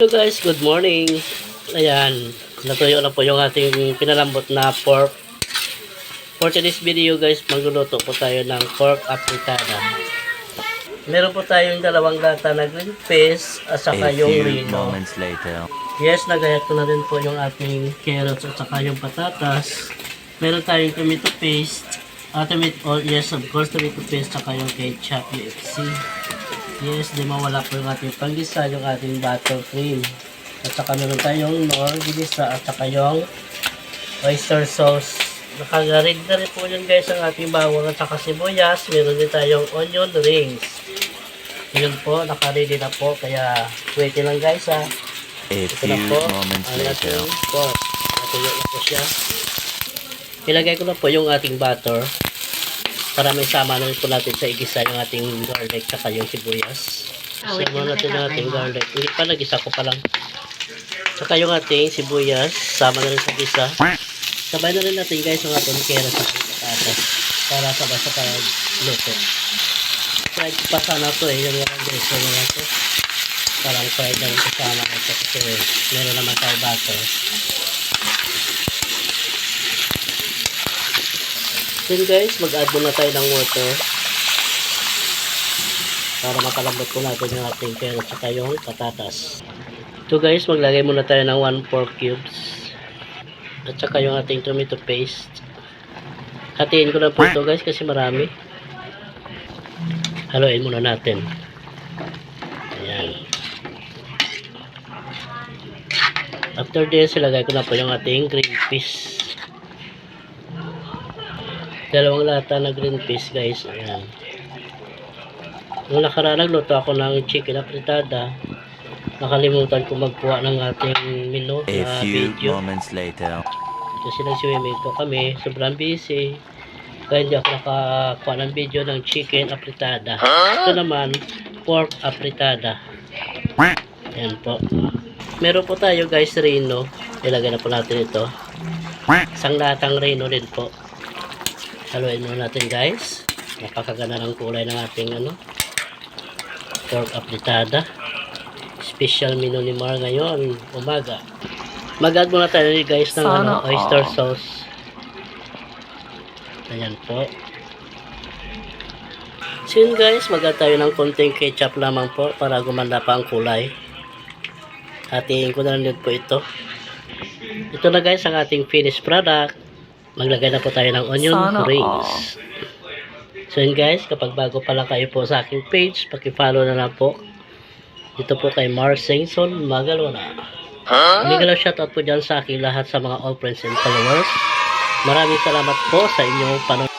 Hello guys, good morning. Ayan, natuyo na po yung ating pinalambot na pork. For today's video guys, magluluto po tayo ng pork apritada. Meron po tayong dalawang lata na green peas at saka yung rino. Yes, nagayat ko na rin po yung ating carrots at saka yung patatas. Meron tayong tomato paste. Yes, of course, tomato paste at saka yung ketchup UFC. Yes, di mawala po yung ating panggisa, yung ating buttercream. At saka meron tayong nor, ginisa, at saka yung oyster sauce. Nakagarig na rin po yun guys ang ating bawang at saka sibuyas. Meron din tayong onion rings. Yun po, nakaready na po. Kaya, wait lang guys ha. Ito na po ang ating pork. Natuyo na po siya. Ilagay ko na po yung ating butter. Para may sama na rin po natin sa igisa yung ating garlic saka yung sibuyas. Sama natin yung ating garlic. Hindi pa, nagisa ko pa lang. Saka yung ating sibuyas, sama na rin sa igisa. Sabay na rin natin guys yung ating carrots sa patatas. Para sabay sa pagluto. Fried pa sana to yung walang guys. Parang fried na rin kasama ito kasi meron naman tayo butter. Then guys, mag-add muna tayo ng water para makalambot po natin yung ating carrots at yung patatas. Ito guys, maglagay muna tayo ng 1 pork cubes at saka yung ating tomato paste. Hatiin ko na po ito guys kasi marami. Haluin muna natin. Ayan. After this, ilagay ko na po yung ating green peas. Dalawang lata na green peas guys. Ayan. Nung nakaraan nagluto ako ng chicken apritada, nakalimutan ko magkuha ng ating menu na video. Kasi nag-swimming po kami, sobrang busy. Kaya hindi ako nakakuha ng video ng chicken apritada. Ito naman, pork apritada. Ayan po. Meron po tayo guys rino. Ilagay na po natin ito. Isang latang rino din po. Haluin muna natin guys. Napakaganda ng kulay ng ating pork apritada. Special menu ni Mar ngayon, umaga. Mag-add muna tayo guys ng oyster sauce. Ayan po. So yun guys, mag-add tayo ng konting ketchup lamang po para gumanda pa ang kulay. Hatiin ko na lang po ito. Ito na guys ang ating finished product. Maglagay na po tayo ng onion rings. So yun guys, kapag bago pa lang kayo po sa aking page, paki-follow na lang po. Dito po kay Mar Singson Magalona. Mega shoutout po dyan sa aking lahat sa mga all friends and followers. Maraming salamat po sa inyong panonood.